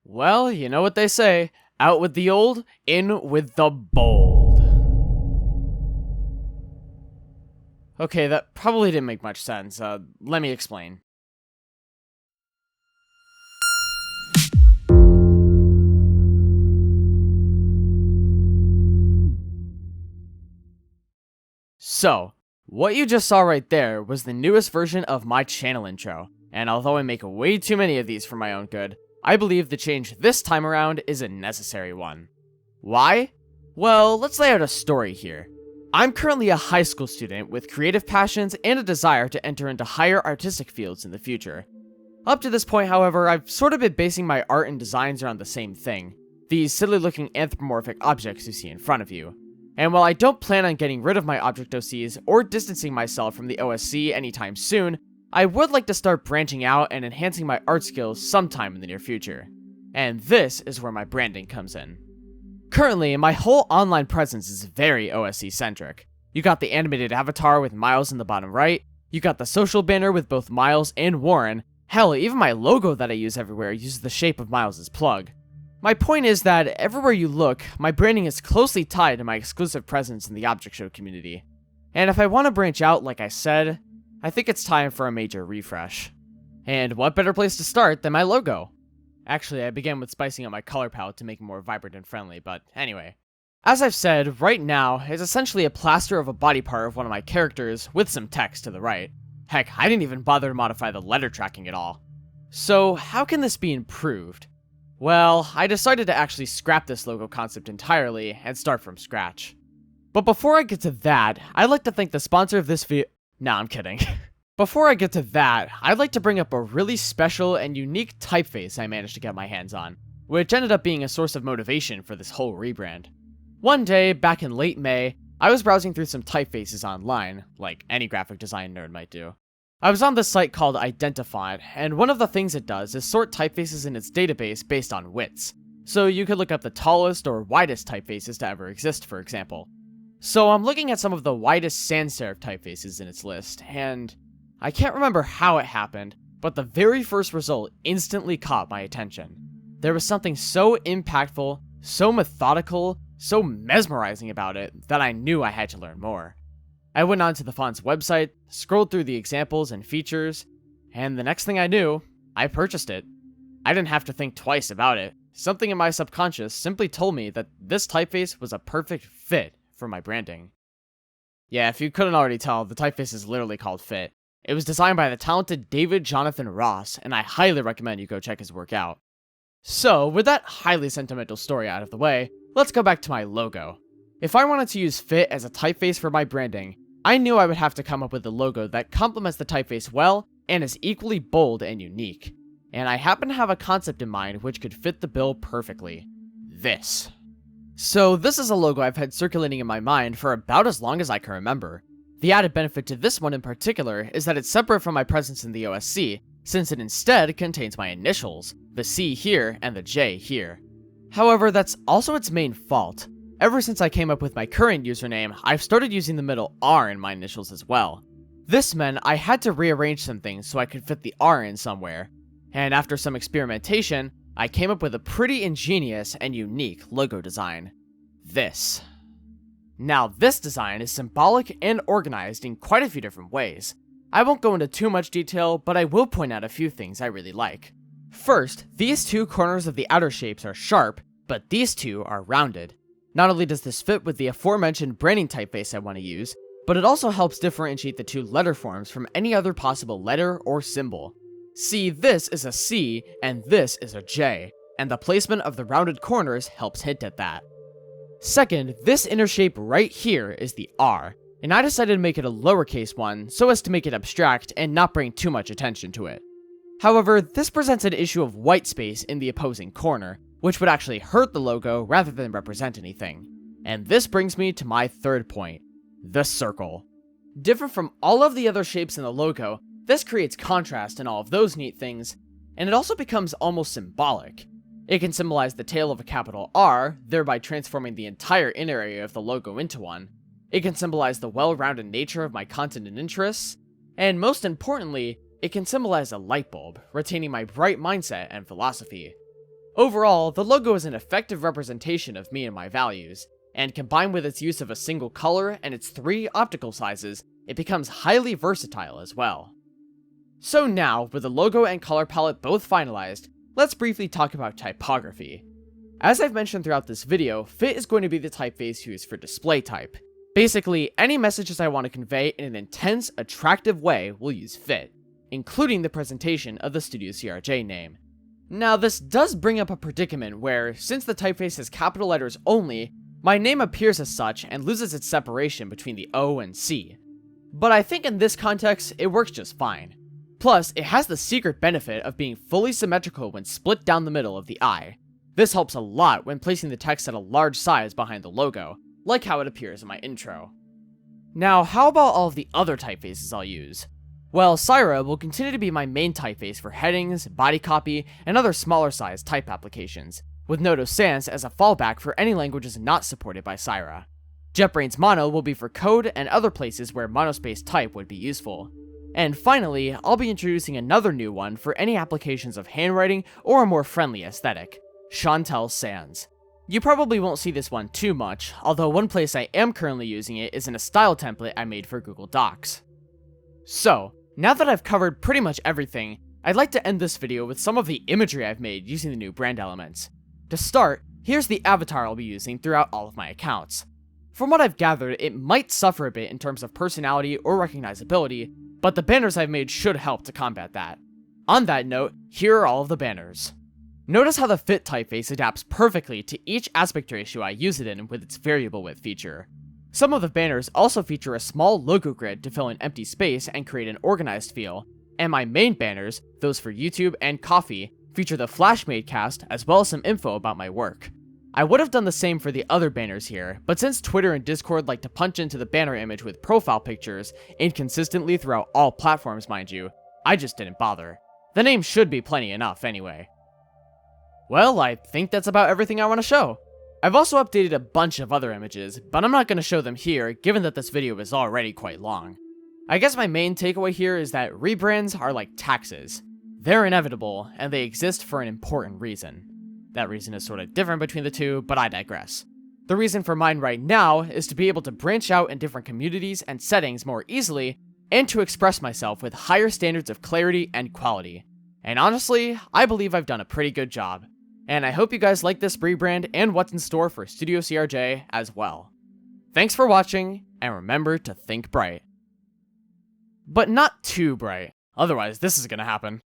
Well, you know what they say, out with the old, in with the bold. Okay, that probably didn't make much sense. Let me explain. So, what you just saw right there was the newest version of my channel intro, and although I make way too many of these for my own good, I believe the change this time around is a necessary one. Why? Well, let's lay out a story here. I'm currently a high school student with creative passions and a desire to enter into higher artistic fields in the future. Up to this point, however, I've sort of been basing my art and designs around the same thing, these silly looking anthropomorphic objects you see in front of you. And while I don't plan on getting rid of my object OCs or distancing myself from the OSC anytime soon, I would like to start branching out and enhancing my art skills sometime in the near future. And this is where my branding comes in. Currently, my whole online presence is very OSC centric. You got the animated avatar with Miles in the bottom right, you got the social banner with both Miles and Warren, hell, even my logo that I use everywhere uses the shape of Miles' plug. My point is that everywhere you look, my branding is closely tied to my exclusive presence in the Object Show community. And if I want to branch out, like I said, I think it's time for a major refresh. And what better place to start than my logo? Actually, I began with spicing up my color palette to make it more vibrant and friendly, but anyway. As I've said, right now is essentially a plaster of a body part of one of my characters with some text to the right. Heck, I didn't even bother to modify the letter tracking at all. So how can this be improved? Well, I decided to actually scrap this logo concept entirely and start from scratch. But before I get to that, I'd like to thank the sponsor of this video. Nah, I'm kidding. Before I get to that, I'd like to bring up a really special and unique typeface I managed to get my hands on, which ended up being a source of motivation for this whole rebrand. One day, back in late May, I was browsing through some typefaces online, like any graphic design nerd might do. I was on this site called Identified, and one of the things it does is sort typefaces in its database based on widths. So you could look up the tallest or widest typefaces to ever exist, for example. So I'm looking at some of the widest sans serif typefaces in its list, and I can't remember how it happened, but the very first result instantly caught my attention. There was something so impactful, so methodical, so mesmerizing about it that I knew I had to learn more. I went onto the font's website, scrolled through the examples and features, and the next thing I knew, I purchased it. I didn't have to think twice about it. Something in my subconscious simply told me that this typeface was a perfect fit for my branding. Yeah, if you couldn't already tell, the typeface is literally called Fit. It was designed by the talented David Jonathan Ross, and I highly recommend you go check his work out. So, with that highly sentimental story out of the way, let's go back to my logo. If I wanted to use Fit as a typeface for my branding, I knew I would have to come up with a logo that complements the typeface well and is equally bold and unique. And I happen to have a concept in mind which could fit the bill perfectly. This. So this is a logo I've had circulating in my mind for about as long as I can remember. The added benefit to this one in particular is that it's separate from my presence in the OSC, since it instead contains my initials, the C here and the J here. However, that's also its main fault. Ever since I came up with my current username, I've started using the middle R in my initials as well. This meant I had to rearrange some things so I could fit the R in somewhere, and after some experimentation, I came up with a pretty ingenious and unique logo design. This. Now, this design is symbolic and organized in quite a few different ways. I won't go into too much detail, but I will point out a few things I really like. First, these two corners of the outer shapes are sharp, but these two are rounded. Not only does this fit with the aforementioned branding typeface I want to use, but it also helps differentiate the two letter forms from any other possible letter or symbol. See, this is a C and this is a J, and the placement of the rounded corners helps hint at that. Second, this inner shape right here is the R, and I decided to make it a lowercase one so as to make it abstract and not bring too much attention to it. However, this presents an issue of white space in the opposing corner, which would actually hurt the logo rather than represent anything. And this brings me to my third point, the circle. Different from all of the other shapes in the logo, this creates contrast in all of those neat things, and it also becomes almost symbolic. It can symbolize the tail of a capital R, thereby transforming the entire inner area of the logo into one. It can symbolize the well-rounded nature of my content and interests, and most importantly, it can symbolize a light bulb, retaining my bright mindset and philosophy. Overall, the logo is an effective representation of me and my values, and combined with its use of a single color and its 3 optical sizes, it becomes highly versatile as well. So now, with the logo and color palette both finalized, let's briefly talk about typography. As I've mentioned throughout this video, Fit is going to be the typeface used for display type. Basically, any messages I want to convey in an intense, attractive way will use Fit, including the presentation of the Studio CRJ name. Now, this does bring up a predicament where, since the typeface has capital letters only, my name appears as such and loses its separation between the O and C. But I think in this context, it works just fine. Plus, it has the secret benefit of being fully symmetrical when split down the middle of the I. This helps a lot when placing the text at a large size behind the logo, like how it appears in my intro. Now, how about all of the other typefaces I'll use? Well, Syra will continue to be my main typeface for headings, body copy, and other smaller size type applications, with Noto Sans as a fallback for any languages not supported by Syra. JetBrains Mono will be for code and other places where monospace type would be useful. And finally, I'll be introducing another new one for any applications of handwriting or a more friendly aesthetic, Chantel Sans. You probably won't see this one too much, although one place I am currently using it is in a style template I made for Google Docs. So, now that I've covered pretty much everything, I'd like to end this video with some of the imagery I've made using the new brand elements. To start, here's the avatar I'll be using throughout all of my accounts. From what I've gathered, it might suffer a bit in terms of personality or recognizability, but the banners I've made should help to combat that. On that note, here are all of the banners. Notice how the Fit typeface adapts perfectly to each aspect ratio I use it in with its variable width feature. Some of the banners also feature a small logo grid to fill in empty space and create an organized feel, and my main banners, those for YouTube and Ko-fi, feature the Flashmade cast as well as some info about my work. I would have done the same for the other banners here, but since Twitter and Discord like to punch into the banner image with profile pictures, inconsistently throughout all platforms mind you, I just didn't bother. The name should be plenty enough anyway. Well, I think that's about everything I want to show. I've also updated a bunch of other images, but I'm not going to show them here given that this video is already quite long. I guess my main takeaway here is that rebrands are like taxes. They're inevitable, and they exist for an important reason. That reason is sort of different between the two, but I digress. The reason for mine right now is to be able to branch out in different communities and settings more easily, and to express myself with higher standards of clarity and quality. And honestly, I believe I've done a pretty good job. And I hope you guys like this rebrand and what's in store for Studio CRJ as well. Thanks for watching, and remember to think bright. But not too bright, otherwise this is gonna happen.